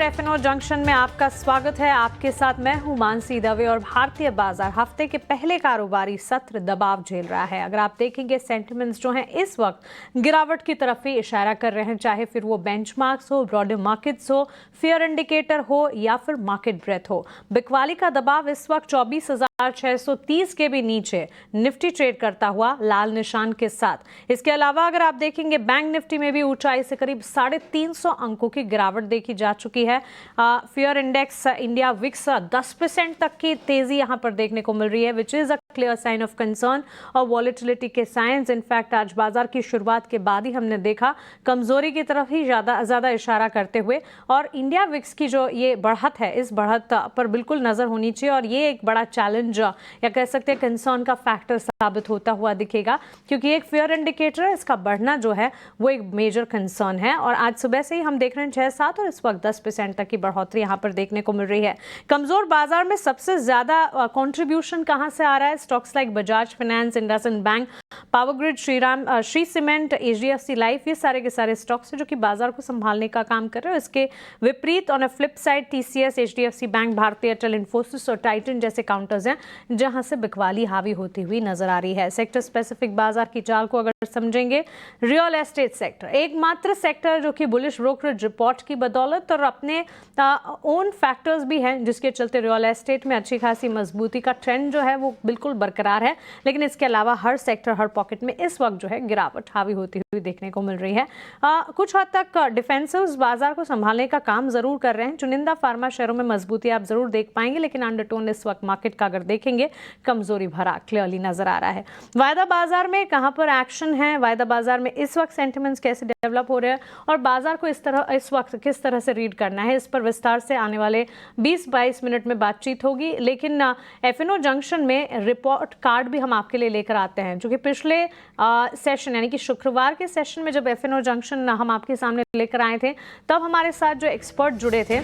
F&O junction में आपका स्वागत है। आपके साथ मैं हूं मानसी दवे और भारतीय बाजार हफ्ते के पहले कारोबारी सत्र दबाव झेल रहा है। अगर आप देखेंगे सेंटिमेंट्स जो हैं इस वक्त गिरावट की तरफ ही इशारा कर रहे हैं, चाहे फिर वो बेंचमार्क्स हो, ब्रॉडर मार्केट्स हो, फेयर इंडिकेटर हो या फिर मार्केट ब्रेथ हो। बिकवाली का दबाव इस वक्त 24,630 के भी नीचे निफ्टी ट्रेड करता हुआ लाल निशान के साथ। इसके अलावा अगर आप देखेंगे बैंक निफ्टी में भी ऊंचाई से करीब 350 अंकों की गिरावट देखी जा चुकी है। फेयर इंडेक्स इंडिया विक्स 10% तक की तेजी यहां पर देखने को मिल रही है, which is a clear sign of concern और वॉलेटिलिटी के साइंस। इनफैक्ट आज बाजार की शुरुआत के बाद ही हमने देखा कमजोरी की तरफ ही ज्यादा इशारा करते हुए, और इंडिया विक्स की जो ये बढ़त है, इस बढ़त पर बिल्कुल नजर होनी चाहिए और ये एक बड़ा चैलेंज या कह सकते हैं कंसर्न का फैक्टर साबित होता हुआ दिखेगा, क्योंकि एक फेयर इंडिकेटर है, इसका बढ़ना जो है वो एक मेजर कंसर्न है। और आज सुबह से ही हम देख रहे हैं 6-7 और इस वक्त 10% तक की बढ़ोतरी यहां पर देखने को मिल रही है। कमजोर बाजार में सबसे ज्यादा कंट्रीब्यूशन कहां से आ रहा है? Stocks like Bajaj finance, IndusInd bank, power grid, Shri cement, HDFC life, ये सारे के सारे स्टॉक्स हैं जो कि बाजार को संभालने का काम कर रहे हैं। इसके विपरीत on a flip side TCS, HDFC bank, भारतीय एयरटेल, इन्फोसिस और टाइटन जैसे काउंटर्स हैं जहां से बिकवाली हावी होती हुई नजर आ रही है। सेक्टर स्पेसिफिक बाजार की चाल को अगर समझेंगे, रियल एस्टेट सेक्टर एकमात्र सेक्टर जो कि बुलिश ब्रोकरेज रिपोर्ट की बदौलत और अपने ओन फैक्टर्स भी हैं जिसके चलते रियल एस्टेट में अच्छी खासी मजबूती का ट्रेंड जो है वो बिल्कुल बरकरार है। लेकिन इसके अलावा हर सेक्टर, हर पॉकेट में इस वक्त जो है गिरावट हावी होती हुई देखने को मिल रही है। कुछ हद तक डिफेंसिव्स बाजार को संभालने का काम जरूर कर रहे हैं। चुनिंदा फार्मा शेयरों में मजबूती आप जरूर देख पाएंगे, लेकिन अंडरटोन इस वक्त मार्केट का अगर देखेंगे कमजोरी भरा क्लियरली नजर आ रहा है। वायदा बाजार में कहां पर एक्शन है, वायदा बाजार में इस वक्त सेंटिमेंट्स कैसे डेवलप हो रहे हैं और बाजार को इस वक्त किस तरह से रीड करना है, इस पर विस्तार से आने वाले 20-22 मिनट में बातचीत होगी। लेकिन एफएनओ जंक्शन में रिपोर्ट कार्ड भी हम आपके लिए लेकर आते हैं, जो कि पिछले सेशन यानी कि शुक्रवार के सेशन में जब एफएनओ जंक्शन हम आपके सामने लेकर आए थे, तब हमारे साथ जो एक्सपर्ट जुड़े थे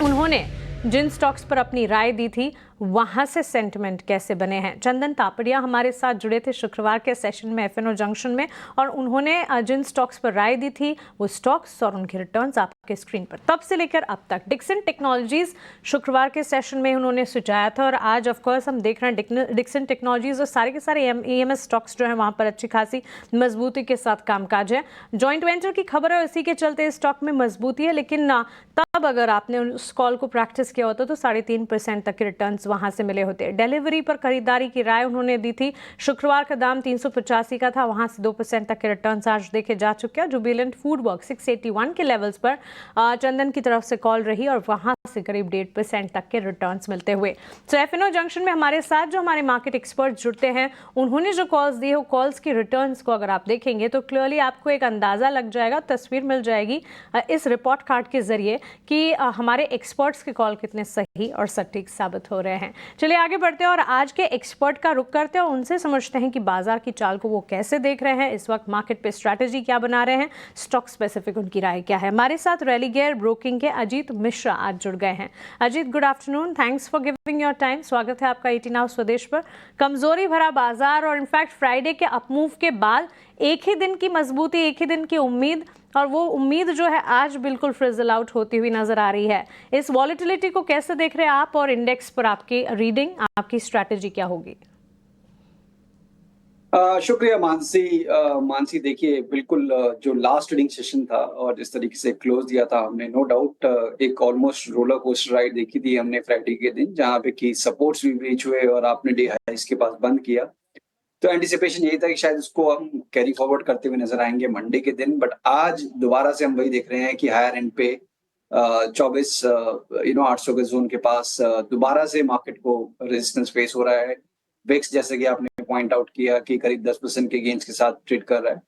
उन्होंने जिन स्टॉक्स पर अपनी राय दी थी वहां से सेंटिमेंट कैसे बने हैं। चंदन तापड़िया हमारे साथ जुड़े थे शुक्रवार के सेशन में एफएनओ जंक्शन में, और उन्होंने जिन स्टॉक्स पर राय दी थी वो स्टॉक्स और उनके रिटर्न्स आपके स्क्रीन पर तब से लेकर अब तक। डिक्सन टेक्नोलॉजीज शुक्रवार के सेशन में उन्होंने सुझाया था और आज ऑफ कोर्स हम देख रहे हैं डिक्सन टेक्नोलॉजीज और सारे के सारे ईएमएस स्टॉक्स जो है वहां पर अच्छी खासी मजबूती के साथ कामकाज है। जॉइंट वेंचर की खबर है, इसी के चलते स्टॉक में मजबूती है। लेकिन तब अगर आपने उस कॉल को प्रैक्टिस किया होता तो 3.5% तक के रिटर्न्स वहां से मिले होते। डिलीवरी पर खरीदारी की राय उन्होंने दी थी। शुक्रवार का दाम 385 का था, वहां से 2% तक के रिटर्न्स आज देखे जा चुके हैं। जुबिलेंट फूड वर्क 681 के लेवल्स पर चंदन की तरफ से कॉल रही और वहां से करीब 1.5% तक के रिटर्न्स मिलते हुए। तो एफएनओ जंक्शन में हमारे साथ जो हमारे मार्केट एक्सपर्ट जुड़ते हैं उन्होंने जो कॉल्स दी है, कॉल्स की रिटर्न्स को अगर आप देखेंगे तो क्लियरली आपको एक अंदाजा लग जाएगा, तस्वीर मिल जाएगी इस रिपोर्ट कार्ड के जरिए कि हमारे एक्सपर्ट्स के कॉल कितने सही और सटीक साबित हो रहे हैं। चलिए आगे बढ़ते हैं और आज के एक्सपर्ट का रुख करते हैं और उनसे समझते हैं कि बाजार की चाल को वो कैसे देख रहे हैं, इस वक्त मार्केट पे स्ट्रैटेजी क्या बना रहे हैं, स्टॉक स्पेसिफिक उनकी राय क्या है। हमारे साथ रेलिगेयर ब्रोकिंग के अजीत मिश्रा आज जुड़ गए हैं। Ajit, good afternoon, thanks for giving your time. स्वागत है आपका 18 आवर्स स्वदेश पर। कमजोरी भरा बाजार और इनफैक्ट फ्राइडे के अपमूव के बाद एक ही दिन की मजबूती, एक ही दिन की उम्मीद, और वो उम्मीद जो है आज बिल्कुल फ्रिजल आउट होती हुई नजर आ रही है। इस वॉलेटिलिटी को कैसे देख रहे हैं आप और इंडेक्स पर आपकी रीडिंग, आपकी स्ट्रैटेजी क्या होगी? शुक्रिया मानसी देखिए बिल्कुल जो लास्ट ट्रेडिंग सेशन था और जिस तरीके से क्लोज दिया था हमने, नो डाउट एक ऑलमोस्ट रोलर कोस्टर राइड देखी थी हमने फ्राइडे के दिन, जहां पे कि सपोर्ट्स भी ब्रीच हुए और आपने डे हाइस के पास बंद किया। तो एंटिसिपेशन यही था कि शायद उसको हम कैरी फॉरवर्ड करते हुए नजर आएंगे मंडे के दिन, बट आज दोबारा से हम वही देख रहे हैं कि हायर एंड पे 24 800 के जोन के पास दोबारा से मार्केट को रेजिस्टेंस फेस हो रहा है। विक्स जैसे कि आपने पॉइंट आउट किया कि करीब 10% के गेन्स के साथ ट्रेड कर रहा है,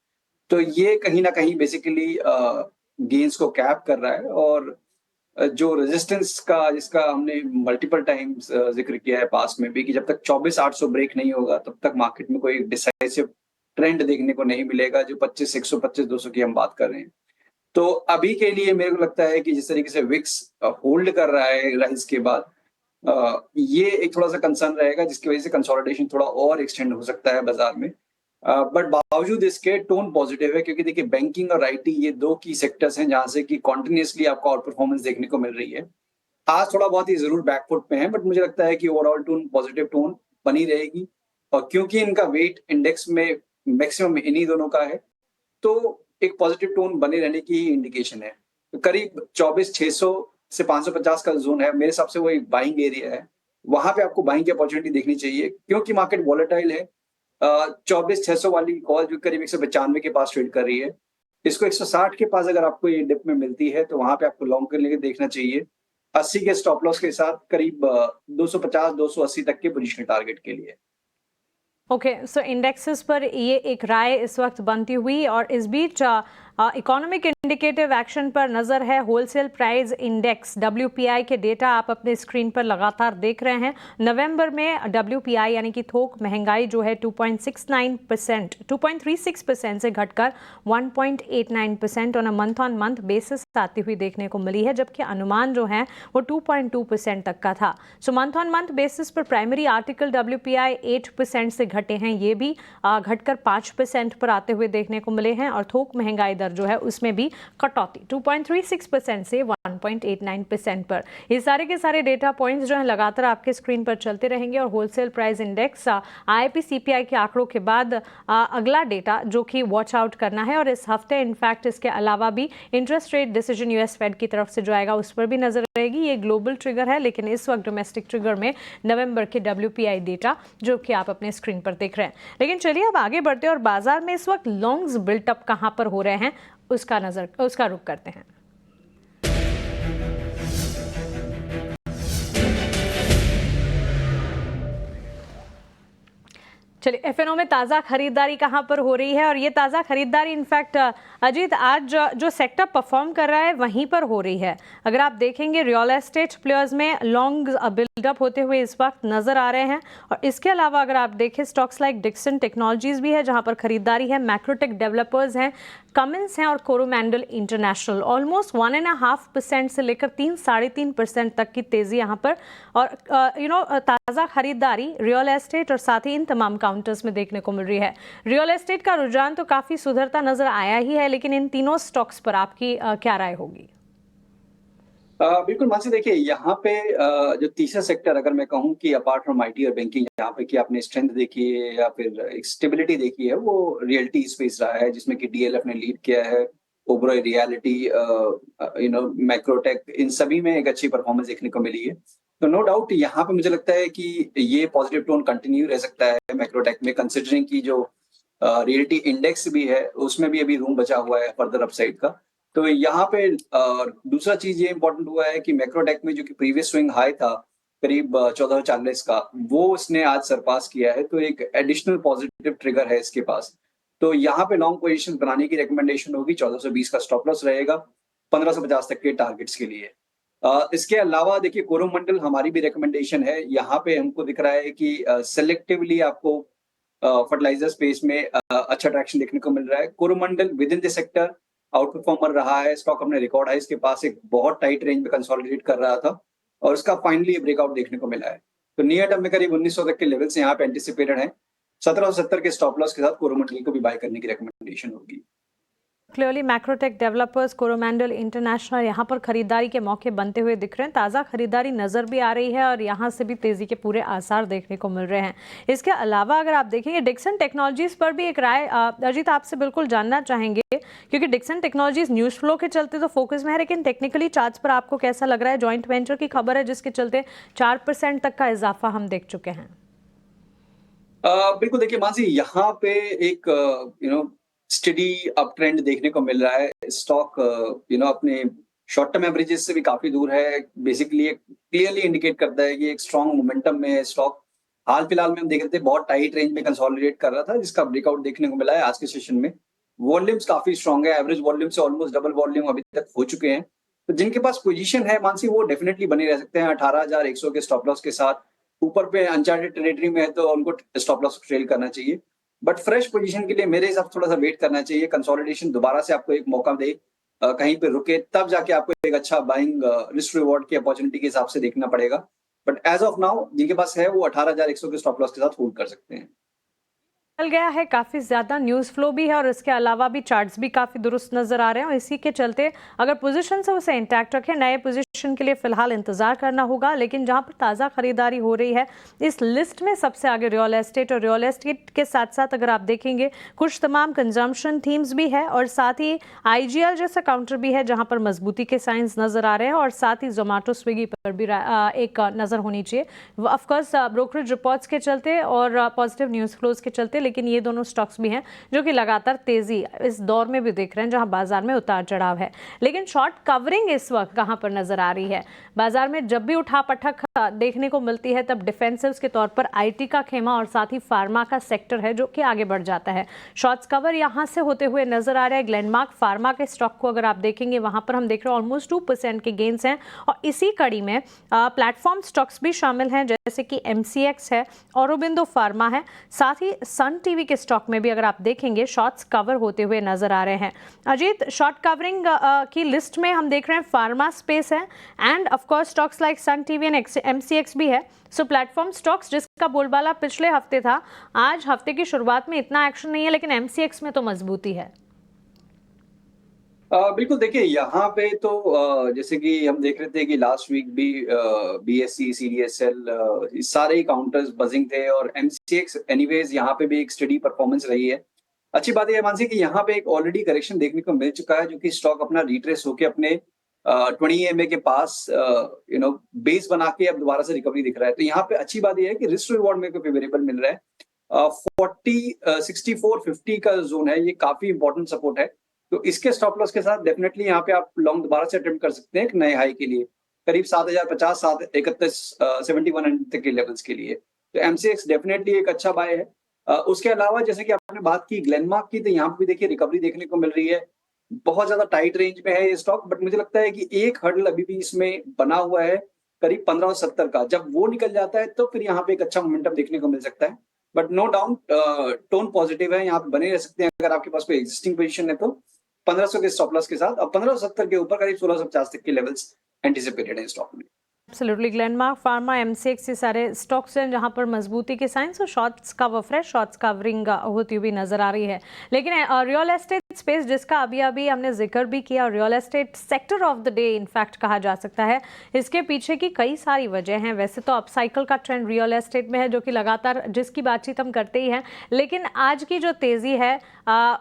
तो ये कहीं ना कहीं बेसिकली गेन्स को कैप कर रहा है। और जो रेजिस्टेंस का जिसका हमने मल्टीपल टाइम्स जिक्र किया है पास में भी कि जब तक 24,800 ब्रेक नहीं होगा तब तक मार्केट में कोई डिसाइसिव ट्रेंड देखने को नहीं मिलेगा, जो 25,100 25,200 की हम बात कर रहे हैं। तो अभी के लिए मेरे को लगता है कि जिस तरीके से विक्स होल्ड कर रहा है राइज के बाद, ये एक थोड़ा सा कंसर्न रहेगा, जिसकी वजह से कंसोलिडेशन थोड़ा और एक्सटेंड हो सकता है बाजार में। बट बावजूद इसके टोन पॉजिटिव है, क्योंकि देखिए बैंकिंग और आईटी ये दो की सेक्टर्स हैं जहां से कि कॉन्टिन्यूसली आपको आउट परफॉर्मेंस देखने को मिल रही है। आज थोड़ा बहुत ही जरूर बैकफुट पे है, बट मुझे लगता है कि ओवरऑल टोन पॉजिटिव टोन बनी रहेगी। और क्योंकि इनका वेट इंडेक्स में मैक्सिमम इन्हीं दोनों का है, तो एक पॉजिटिव टोन बने रहने की इंडिकेशन है। तो करीब 24,600 से 550 का जोन है, मेरे हिसाब से वो एक बाइंग एरिया है। वहां पे आपको बाइंग की अपॉर्चुनिटी देखनी चाहिए, क्योंकि मार्केट वॉलेटाइल है। 24,600 वाली कॉल जो करीब 195 के पास ट्रेड कर रही है, इसको 160 के पास अगर आपको ये डिप में मिलती है तो वहां पे आपको लॉन्ग के लिए देखना चाहिए 80 के स्टॉप लॉस के साथ, करीब 250 280 तक के पोजीशन टारगेट के लिए। ओके, सो इंडेक्सेस पर ये एक राय इस वक्त बनती हुई, और इस बीच इकोनॉमिक इंडिकेटिव एक्शन पर नजर है। होलसेल प्राइस इंडेक्स WPI के डेटा आप अपने स्क्रीन पर लगातार देख रहे हैं। नवंबर में WPI यानी कि थोक महंगाई जो है 2.69% 2.36% से घटकर 1.89% on a month on month basis आती हुई देखने को मिली है, जबकि अनुमान जो है वो 2.2% तक का था। सो मंथ ऑन मंथ बेसिस पर प्राइमरी आर्टिकल WPI 8% से घटे हैं, ये भी घटकर 5% पर आते हुए देखने को मिले हैं। और थोक महंगाई दर जो है उसमें भी कटौती 2.36% से 1.89% पर। ये सारे के सारे डेटा पॉइंट्स जो है लगातार आपके स्क्रीन पर चलते रहेंगे। और wholesale price index IIP CPI के आंकड़ों के बाद अगला डेटा जो कि वॉच आउट करना है। और इस हफ्ते इनफैक्ट इसके अलावा भी interest rate decision US Fed की तरफ से जो आएगा उस पर भी नजर रहेगी। ये ग्लोबल ट्रिगर है, लेकिन इस वक्त डोमेस्टिक ट्रिगर में नवंबर के WPI डेटा जो कि आप अपने स्क्रीन पर देख रहे हैं। लेकिन चलिए अब आगे बढ़ते हैं और बाजार में इस वक्त लॉन्ग्स बिल्टअप कहां पर हो रहे हैं उसका रुख करते हैं। चलिए FNO में ताज़ा खरीदारी कहां पर हो रही है, और ये ताज़ा खरीदारी इनफैक्ट अजीत आज जो सेक्टर परफॉर्म कर रहा है वहीं पर हो रही है। अगर आप देखेंगे रियल एस्टेट प्लेयर्स में लॉन्ग बिल्डअप होते हुए इस वक्त नजर आ रहे हैं। और इसके अलावा अगर आप देखें स्टॉक्स लाइक डिक्सन टेक्नोलॉजीज भी है जहां पर खरीदारी है, मैक्रोटेक डेवलपर्स हैं, कमिंस हैं और कोरोमैंडल इंटरनेशनल। ऑलमोस्ट 1.5% से लेकर 3-3.5% तक की तेजी यहाँ पर। और ताज़ा खरीदारी रियल एस्टेट और साथ ही इन तमाम काउंटर्स में देखने को मिल रही है। रियल एस्टेट का रुझान तो काफ़ी सुधरता नजर आया ही है, लेकिन इन तीनों स्टॉक्स पर आपकी क्या राय होगी? बिल्कुल मानसी, देखिए यहाँ पे जो तीसरा सेक्टर अगर मैं कहूँ कि अपार्ट फ्रॉम आईटी और बैंकिंग, यहाँ पे कि आपने स्ट्रेंथ देखी है या फिर एक स्टेबिलिटी देखी है, वो रियल्टी स्पेस रहा है, जिसमें कि DLF ने लीड किया है। ओबरॉय रियलिटी, मैक्रोटेक, इन सभी में एक अच्छी परफॉर्मेंस देखने को मिली है। तो नो डाउट यहाँ पे मुझे लगता है कि ये पॉजिटिव टोन कंटिन्यू रह सकता है मैक्रोटेक में, कंसिडरिंग की जो रियलिटी इंडेक्स भी है उसमें भी अभी रूम बचा हुआ है फर्दर अपसाइड का। तो यहाँ पे दूसरा चीज ये इंपॉर्टेंट हुआ है कि मैक्रोटेक में जो कि प्रीवियस स्विंग हाई था करीब 1440 का, वो उसने आज सरपास किया है, तो एक एडिशनल पॉजिटिव ट्रिगर है इसके पास। तो यहाँ पे लॉन्ग पोजीशन बनाने की रिकमेंडेशन होगी, 1420 का स्टॉप लॉस रहेगा 1550 तक के टारगेट्स के लिए। इसके अलावा देखिए कोरोमंडल हमारी भी रिकमेंडेशन है। यहाँ पे हमको दिख रहा है कि सेलेक्टिवली आपको फर्टिलाइजर स्पेस में अच्छा ट्रैक्शन देखने को मिल रहा है। Coromandel with in the sector out performer रहा है। स्टॉक अपने रिकॉर्ड हाइस के पास एक बहुत टाइट रेंज में कंसोलिडेट कर रहा था और उसका फाइनली ब्रेकआउट देखने को मिला है। तो नियर टर्म में करीब 1900 तक के लेवल्स यहाँ पे एंटिसिपेटेड हैं। 1770 के स्टॉप लॉस के साथ कोरोमंडल को भी बाय करने की रिकमेंडेशन होगी। क्लियरली मैक्रोटेक डेवलपर्स, कोरोमैंडल इंटरनेशनल यहाँ पर खरीदारी के मौके बनते हुए दिख रहे हैं। ताज़ा खरीदारी नज़र भी आ रही है और यहाँ से भी तेज़ी के पूरे आसार देखने को मिल रहे हैं। इसके अलावा अगर आप देखेंगे डिक्सन टेक्नोलॉजीज़ पर भी एक राय अजीत आपसे बिल्कुल जानना चाहेंगे, क्योंकि डिक्सन टेक्नोलॉजीज़ न्यूज़ फ्लो के चलते तो फोकस में है, लेकिन टेक्निकली चार्ट्स पर आपको कैसा लग रहा है? जॉइंट वेंचर की खबर है जिसके चलते 4% तक का इजाफा हम देख चुके हैं। बिल्कुल, देखिए मानसी, यहाँ पे एक स्टेडी अप ट्रेंड देखने को मिल रहा है। स्टॉक अपने शॉर्ट टर्म एवरेजेस से भी काफी दूर है। बेसिकली एक क्लियरली इंडिकेट करता है कि एक स्ट्रॉन्ग मोमेंटम में है स्टॉक। हाल फिलहाल में हम देख रहे थे बहुत टाइट रेंज में कंसोलिडेट कर रहा था, जिसका ब्रेकआउट देखने को मिला है आज के सेशन में। वॉल्यूम्स काफी स्ट्रॉन्ग है, एवरेज वॉल्यूम से ऑलमोस्ट डबल वॉल्यूम अभी तक हो चुके हैं। तो जिनके पास पोजीशन है मानसी, वो डेफिनेटली बने रह सकते हैं 18,100 के स्टॉप लॉस के साथ। ऊपर पे अनचार्टेड टेरिटरी में है तो उनको स्टॉप लॉस ट्रेल करना चाहिए। बट फ्रेश पोजीशन के लिए मेरे हिसाब से थोड़ा सा वेट करना चाहिए। कंसोलिडेशन दोबारा से आपको एक मौका दे, कहीं पे रुके, तब जाके आपको एक अच्छा बाइंग रिस्क रिवॉर्ड की अपॉर्चुनिटी के हिसाब से देखना पड़ेगा। बट एज ऑफ नाउ जिनके पास है वो 18,100 के स्टॉप लॉस के साथ होल्ड कर सकते हैं। चल गया है, काफ़ी ज़्यादा न्यूज़ फ्लो भी है और इसके अलावा भी चार्ट्स भी काफ़ी दुरुस्त नज़र आ रहे हैं और इसी के चलते अगर पोजीशन से उसे इंटैक्ट रखें, नए पोजीशन के लिए फ़िलहाल इंतज़ार करना होगा। लेकिन जहां पर ताज़ा खरीदारी हो रही है इस लिस्ट में सबसे आगे रियल एस्टेट, और रियल एस्टेट के साथ साथ अगर आप देखेंगे कुछ तमाम कंजम्पशन थीम्स भी है और साथ ही IGL जैसा काउंटर भी है जहाँ पर मजबूती के साइंस नज़र आ रहे हैं और साथ ही जोमेटो स्विगी पर भी एक नज़र होनी चाहिए। ऑफकोर्स ब्रोकरेज रिपोर्ट्स के चलते और पॉजिटिव न्यूज़ फ्लोज के चलते, लेकिन ये दोनों स्टॉक्स भी हैं जो कि लगातार तेजी इस दौर में भी देख रहे हैं जहां बाजार में उतार चढ़ाव है। लेकिन शॉर्ट कवरिंग इस वक्त कहां पर नजर आ रही है? बाजार में जब भी उठापटक देखने को मिलती है तब डिफेंसिव्स के तौर पर IT का खेमा और साथ ही फार्मा का सेक्टर है जो कि आगे बढ़ जाता है। शॉर्ट्स कवर यहां से होते हुए नजर आ रहा है। ग्लेनमार्क फार्मा के स्टॉक को अगर आप देखेंगे वहां पर हम देख रहे हैं ऑलमोस्ट 2% के गेन्स हैं और इसी कड़ी में प्लेटफॉर्म स्टॉक्स भी शामिल हैं जैसे कि MCX है, औरोबिंदो फार्मा है, साथ ही सन टीवी के स्टॉक में भी अगर आप देखेंगे शॉर्ट्स कवर होते हुए नजर आ रहे हैं। अजीत, शॉर्ट कवरिंग की लिस्ट में हम देख रहे हैं फार्मा स्पेस है and of course stocks like Sun TV and MCX भी है। सो प्लेटफॉर्म स्टॉक्स जिसका बोलबाला पिछले हफ्ते था, आज हफ्ते की शुरुआत में इतना एक्शन नहीं है लेकिन MCX में तो मजबूती है। बिल्कुल देखिए यहाँ पे तो जैसे कि हम देख रहे थे कि लास्ट वीक भी BSE CDSL इस सारे ही काउंटर्स बजिंग थे और MCX एनीवेज यहाँ पे भी एक स्टडी परफॉर्मेंस रही है। अच्छी बात यह है मानसी कि यहाँ पे एक ऑलरेडी करेक्शन देखने को मिल चुका है जो कि स्टॉक अपना रिट्रेस होके अपने 20 EMA के पास बेस बना के अब दोबारा से रिकवरी दिख रहा है। तो यहाँ पे अच्छी बात यह है कि रिस्क रिवॉर्ड मेरे को फेवरेबल मिल रहा है। 64-50 का जोन है, ये काफी इंपॉर्टेंट सपोर्ट है। तो इसके स्टॉप लॉस के साथ डेफिनेटली यहाँ पे आप लॉन्ग दोबारा से अटेम्प्ट कर सकते हैं एक नए हाई के लिए, करीब 7050 7100 तक के लेवल्स के लिए। तो MCX डेफिनेटली एक अच्छा बाय है। उसके अलावा जैसे कि आपने बात की ग्लेनमार्क की, तो यहाँ पे भी देखिए रिकवरी देखने को मिल रही है। बहुत ज्यादा टाइट रेंज में है ये स्टॉक, बट मुझे लगता है कि एक हर्डल अभी भी इसमें बना हुआ है करीब 1570 का। जब वो निकल जाता है तो फिर यहाँ पे एक अच्छा मोमेंटम देखने को मिल सकता है। But no doubt tone positive है, यहाँ पे बने रह सकते हैं अगर आपके पास कोई एग्जिस्टिंग पोजीशन है तो 1500 के स्टॉप लॉस के साथ। अब 1570 के ऊपर करीब 1650 तक के लेवल्स एंटिसिपेटेड है स्टॉक में। एब्सोल्युटली, ग्लेनमार्क फार्मा MCX ये सारे स्टॉक्स हैं जहां पर मजबूती के साइंस और shorts cover, fresh shorts covering होती हुई नजर आ रही है। लेकिन रियल एस्टेट स्पेस जिसका अभी हमने जिक्र भी किया, real estate sector of the day in fact कहा जा सकता है, इसके पीछे की कई सारी वजह हैं। वैसे तो अपसाइकिल का ट्रेंड रियल एस्टेट में है जो कि लगातार जिसकी बातचीत हम करते ही हैं, लेकिन आज की जो तेजी है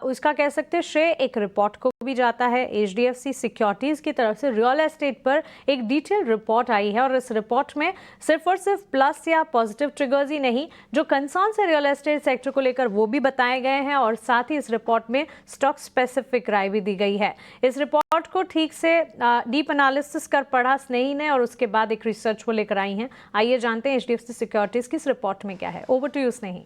उसका कह सकते हैं श्रेय एक रिपोर्ट को भी जाता है। HDFC सिक्योरिटीज़ की तरफ से रियल एस्टेट पर एक डिटेल रिपोर्ट आई है और इस रिपोर्ट में सिर्फ और सिर्फ प्लस या पॉजिटिव ट्रिगर्स ही नहीं, जो कंसर्न है रियल एस्टेट सेक्टर को लेकर वो भी बताए गए हैं और साथ ही इस रिपोर्ट में स्टॉक स्पेसिफिक राय भी दी गई है। इस रिपोर्ट को ठीक से डीप एनालिसिस कर पढ़ा स्नेही ने और उसके बाद एक रिसर्च को लेकर आई हैं। आइए जानते हैं HDFC सिक्योरिटीज़ की इस रिपोर्ट में क्या है। ओवर टू यू स्नेही।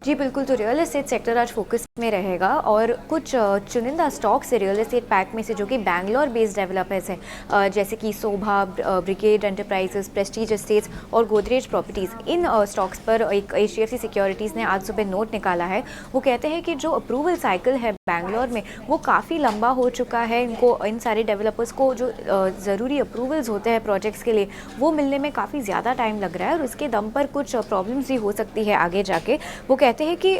जी बिल्कुल, तो रियल एस्टेट सेक्टर आज फोकस में रहेगा और कुछ चुनिंदा स्टॉक्स है रियल एस्टेट पैक में से जो कि बैंगलोर बेस्ड डेवलपर्स हैं, जैसे कि शोभा, ब्रिगेड एंटरप्राइजेस, प्रेस्टीज एस्टेट्स और गोदरेज प्रॉपर्टीज़। इन स्टॉक्स पर एक HDFC सिक्योरिटीज़ ने आज सुबह नोट निकाला है। वो कहते हैं कि जो अप्रूवल साइकिल है बैंगलोर में वो काफ़ी लंबा हो चुका है। इन सारे डेवलपर्स को जो ज़रूरी अप्रूवल्स होते हैं प्रोजेक्ट्स के लिए वो मिलने में काफ़ी ज़्यादा टाइम लग रहा है और उसके दम पर कुछ प्रॉब्लम्स भी हो सकती है आगे जाके। वो कहते हैं कि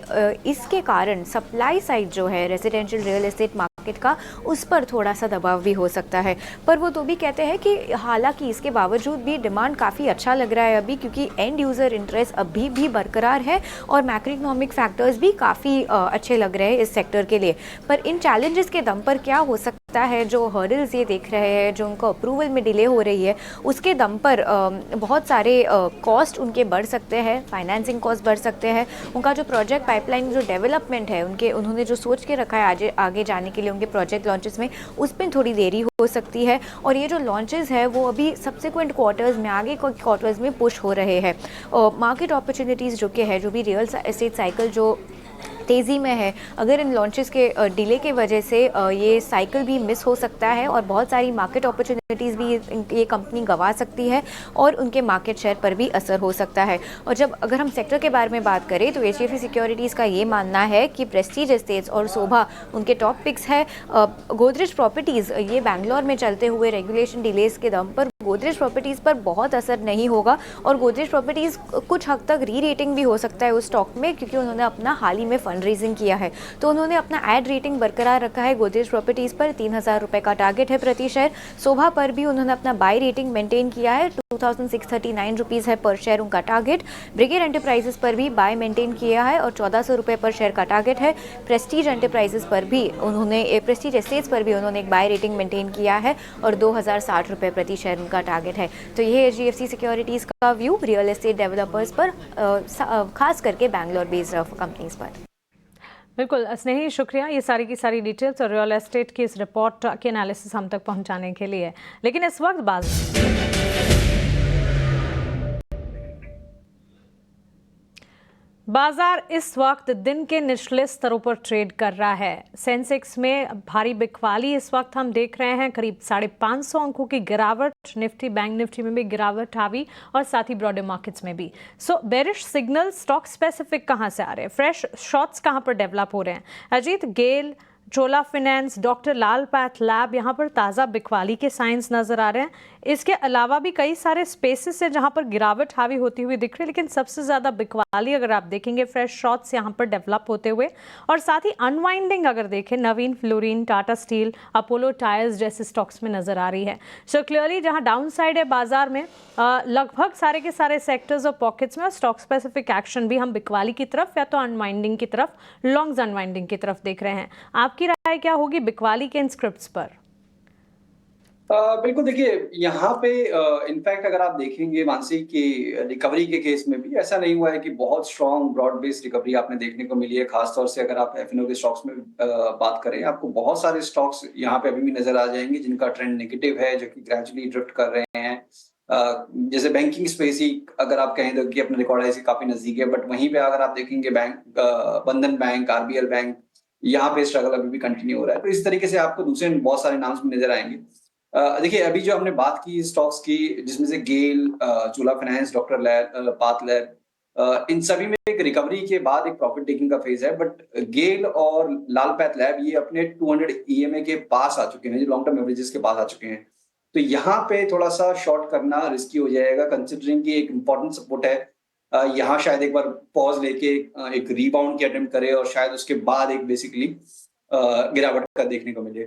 इसके कारण सप्लाई साइड जो है रेजिडेंशियल रियल एस्टेट मार्केट का, उस पर थोड़ा सा दबाव भी हो सकता है। पर वो तो भी कहते हैं कि हालांकि इसके बावजूद भी डिमांड काफ़ी अच्छा लग रहा है अभी, क्योंकि एंड यूज़र इंटरेस्ट अभी भी बरकरार है और मैक्रो इकोनॉमिक फैक्टर्स भी काफ़ी अच्छे लग रहे हैं इस सेक्टर के लिए। पर इन चैलेंजेस के दम पर क्या हो सकता है, जो हर्डल्स ये देख रहे हैं, जो उनको अप्रूवल में डिले हो रही है, उसके दम पर बहुत सारे कॉस्ट उनके बढ़ सकते हैं, फाइनेंसिंग कॉस्ट बढ़ सकते हैं। उनका जो प्रोजेक्ट पाइपलाइन जो डेवलपमेंट है उन्होंने जो सोच के रखा है आगे जाने के लिए उनके प्रोजेक्ट लॉन्चेस में, उसमें थोड़ी देरी हो सकती है। और ये जो लॉन्चेस है वो अभी सब्सिक्वेंट क्वार्टर्स में, आगे क्वार्टर्स में पुश हो रहे हैं। मार्केट अपॉर्चुनिटीज़ जो कि है, जो भी रियल एस्टेट साइकिल जो तेज़ी में है, अगर इन लॉन्चेस के डिले के वजह से ये साइकिल भी मिस हो सकता है और बहुत सारी मार्केट अपॉर्चुनिटी अपॉर्चुनिटीज़ भी ये कंपनी गंवा सकती है और उनके मार्केट शेयर पर भी असर हो सकता है। और जब अगर हम सेक्टर के बारे में बात करें तो HDFC सिक्योरिटीज़ का ये मानना है कि प्रेस्टीज एस्टेट्स और शोभा उनके टॉप पिक्स है। गोदरेज प्रॉपर्टीज़ ये बैंगलोर में चलते हुए रेगुलेशन डिलेज के दम पर गोदरेज प्रॉपर्टीज़ पर बहुत असर नहीं होगा और गोदरेज प्रॉपर्टीज़ कुछ हद तक री रेटिंग भी हो सकता है उस स्टॉक में, क्योंकि उन्होंने अपना हाल ही में फंड रेजिंग किया है। तो उन्होंने अपना एड रेटिंग बरकरार रखा है। गोदरेज प्रॉपर्टीज़ पर 3,000 रुपये का टारगेट है प्रति शेयर। शोभा पर भी उन्होंने अपना बाय रेटिंग मेंटेन किया है, 2,639 रुपीज़ है पर शेयर उनका टारगेट। ब्रिगेड एंटरप्राइजेस पर भी बाय मेंटेन किया है और 1,400 रुपये पर शेयर का टारगेट है। प्रेस्टीज एंटरप्राइजेस पर भी प्रेस्टीज एस्टेट्स पर भी उन्होंने एक बाय रेटिंग मेंटेन किया है और 2,060 रुपये प्रति शेयर उनका टारगेट है। तो ये HDFC सिक्योरिटीज़ का व्यू रियल एस्टेट डेवलपर्स पर, खास करके बैंगलोर बेस्ड कंपनीज पर। बिल्कुल स्नेही, शुक्रिया ये सारी की सारी डिटेल्स और रियल एस्टेट की इस रिपोर्ट के एनालिसिस हम तक पहुंचाने के लिए। लेकिन इस वक्त बाजार इस वक्त दिन के निचले स्तरों पर ट्रेड कर रहा है। सेंसेक्स में भारी बिकवाली इस वक्त हम देख रहे हैं, करीब 550 अंकों की गिरावट। निफ्टी, बैंक निफ्टी में भी गिरावट आई और साथ ही ब्रॉडर मार्केट्स में भी। सो बेरिश सिग्नल स्टॉक स्पेसिफिक कहां से आ रहे हैं, फ्रेश शॉट्स कहां पर डेवलप हो रहे हैं? अजीत, गेल, चोला फाइनेंस, डॉक्टर लाल पैथलैब, यहाँ पर ताज़ा बिकवाली के साइंस नज़र आ रहे हैं। इसके अलावा भी कई सारे स्पेसेस हैं जहाँ पर गिरावट हावी होती हुई दिख रही है, लेकिन सबसे ज़्यादा बिकवाली अगर आप देखेंगे फ्रेश शॉट्स यहाँ पर डेवलप होते हुए, और साथ ही अनवाइंडिंग अगर देखें नवीन फ्लोरीन, टाटा स्टील, अपोलो टायर्स जैसे स्टॉक्स में नज़र आ रही है। सो क्लियरली जहाँ डाउन साइड है बाजार में लगभग सारे के सारे सेक्टर्स और पॉकेट्स में, और स्टॉक स्पेसिफिक एक्शन भी हम बिकवाली की तरफ या तो अनवाइंडिंग की तरफ, लॉन्ग्स अनवाइंडिंग की तरफ देख रहे हैं। आपकी राय क्या होगी बिकवाली के इन स्क्रिप्ट्स पर? बिल्कुल, देखिए यहाँ पे इनफैक्ट अगर आप देखेंगे मानसी की रिकवरी के केस में भी ऐसा नहीं हुआ है कि बहुत स्ट्रॉन्ग ब्रॉड बेस्ड रिकवरी आपने देखने को मिली है। खासतौर से अगर आप एफएनओ के स्टॉक्स में बात करें, आपको बहुत सारे स्टॉक्स यहाँ पे अभी भी नजर आ जाएंगे जिनका ट्रेंड नेगेटिव है, जो कि ग्रेजुअली ड्रिफ्ट कर रहे हैं। जैसे बैंकिंग स्पेस ही अगर आप कहें तो कि अपने रिकॉर्ड हाई से काफी नजदीक है, बट वहीं पे अगर आप देखेंगे बैंक, बंधन बैंक, आरबीएल बैंक, यहाँ पे स्ट्रगल अभी भी कंटिन्यू हो रहा है। तो इस तरीके से आपको दूसरे बहुत सारे नाम भी नजर आएंगे। देखिए अभी जो हमने बात की स्टॉक्स की, जिसमें से गेल, चोला फाइनेंस, डॉक्टर पाथ, इन सभी में एक रिकवरी के बाद एक प्रॉफिट टेकिंग का फेज है। बट गेल और लाल पैथ लैब ये अपने 200 EMA के पास आ चुके हैं, जो लॉन्ग टर्म एवरेजेस के पास आ चुके हैं। तो यहाँ पे थोड़ा सा शॉर्ट करना रिस्की हो जाएगा, कंसिडरिंग कि एक इंपॉर्टेंट सपोर्ट है। यहाँ शायद एक बार पॉज लेके एक रीबाउंड की अटेम्प्ट करे और शायद उसके बाद एक बेसिकली गिरावट का देखने को मिले।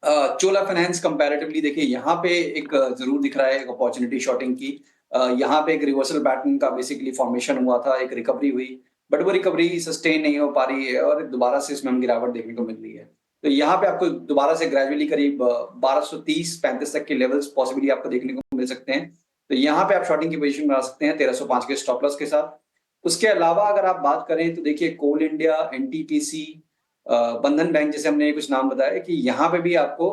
चोला फाइनेंस कंपैरेटिवली देखिए यहाँ पे एक जरूर दिख रहा है एक अपॉर्चुनिटी शॉर्टिंग की। यहाँ पे एक रिवर्सल पैटर्न का बेसिकली फॉर्मेशन हुआ था, एक रिकवरी हुई, बट वो रिकवरी सस्टेन नहीं हो पा रही है और दोबारा से इसमें हम गिरावट देखने को मिल रही है। तो यहाँ पे आपको दोबारा से ग्रेजुअली करीब 1230-35 तक के लेवल्स पॉसिबली आपको देखने को मिल सकते हैं। तो यहाँ पे आप शॉर्टिंग की पोजीशन बना सकते हैं 1305 के स्टॉप लॉस के साथ। उसके अलावा अगर आप बात करें तो देखिए कोल इंडिया, एनटीपीसी, बंधन बैंक जैसे हमने कुछ नाम बताया कि यहाँ पे भी आपको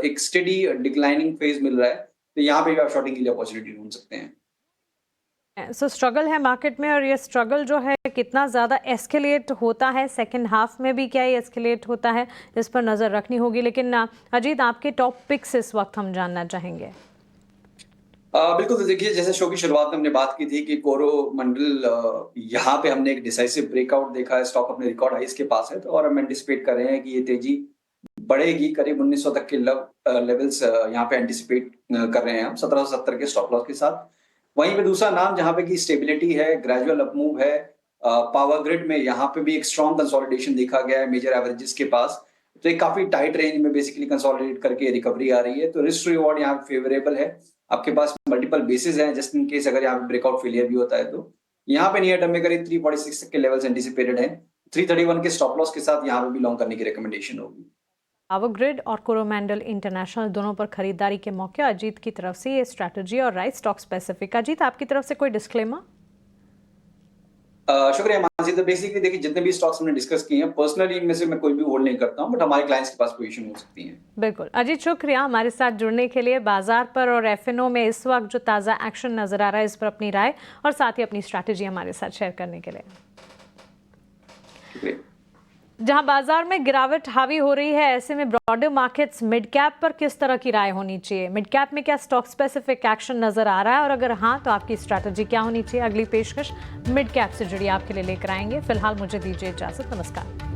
एक स्टेडी डिक्लाइनिंग फेज मिल रहा है। तो यहाँ पे भी आप शॉर्टिंग के लिए अपॉर्चुनिटी ढूंढ सकते हैं। सो स्ट्रगल है मार्केट में, और ये स्ट्रगल जो है कितना ज़्यादा एस्केलेट होता है सेकंड हाफ में भी, क्या ये एस्केलेट होता है, इस पर नज़र रखनी होगी। लेकिन अजीत, आपके टॉप पिक्स इस वक्त हम जानना चाहेंगे। बिल्कुल, तो देखिए जैसे शो की शुरुआत में हमने बात की थी कि कोरोमंडल, यहाँ पे हमने एक डिसाइसिव ब्रेकआउट देखा है, स्टॉक अपने रिकॉर्ड हाइस के पास है। तो और हम एंटिसिपेट कर रहे हैं कि ये तेजी बढ़ेगी, करीब 1900 तक के लेवल्स यहाँ पे एंटिसिपेट कर रहे हैं हम 1770 के स्टॉप लॉस के साथ। वहीं पे दूसरा नाम जहाँ पे की स्टेबिलिटी है, ग्रेजुअल अपमूव है, पावर ग्रिड में यहाँ पे भी एक स्ट्रॉन्ग कंसोलिडेशन देखा गया है मेजर एवरेजेस के पास। तो एक काफी टाइट रेंज में बेसिकली कंसोलिडेट करके रिकवरी आ रही है। तो रिस्क रिवॉर्ड यहाँ पे फेवरेबल है। आपके पास मल्टीपल बेसिस हैं, जस्ट इन केस अगर यहाँ पे ब्रेकआउट फेलियर भी होता है तो यहाँ पे नियर टर्म में करीब 346 तक के लेवल्स एंटिसिपेटेड हैं। 331 के स्टॉप लॉस के साथ यहाँ पे भी लॉन्ग करने की रिकमेंडेशन होगी। पावर ग्रिड और कोरोमंडल इंटरनेशनल दोनों पर खरीदारी के मौके अजीत की तरफ से ये स्ट्रैटेजी और राइट स्टॉक स्पेसिफिक। अजीत, आपकी तरफ से कोई डिस्क्लेमर? शुक्रिया मानसी। तो बेसिकली देखिए जितने भी स्टॉक्स हमने डिस्कस किए हैं, पर्सनली इनमें से मैं कोई भी होल्ड नहीं करता हूं, बट हमारे क्लाइंट्स के पास पोजीशन हो सकती है। बिल्कुल अजीत, शुक्रिया हमारे साथ जुड़ने के लिए। बाजार पर और एफएनओ में इस वक्त जो ताज़ा एक्शन नजर आ रहा है, इस पर अपनी राय और साथ ही अपनी स्ट्रैटेजी हमारे साथ शेयर करने के लिए शुक्रिया। जहां बाजार में गिरावट हावी हो रही है, ऐसे में ब्रॉडर मार्केट्स मिड कैप पर किस तरह की राय होनी चाहिए? मिड कैप में क्या स्टॉक स्पेसिफिक एक्शन नजर आ रहा है, और अगर हाँ तो आपकी स्ट्रैटेजी क्या होनी चाहिए? अगली पेशकश मिड कैप से जुड़ी आपके लिए लेकर आएंगे। फिलहाल मुझे दीजिए इजाजत, नमस्कार।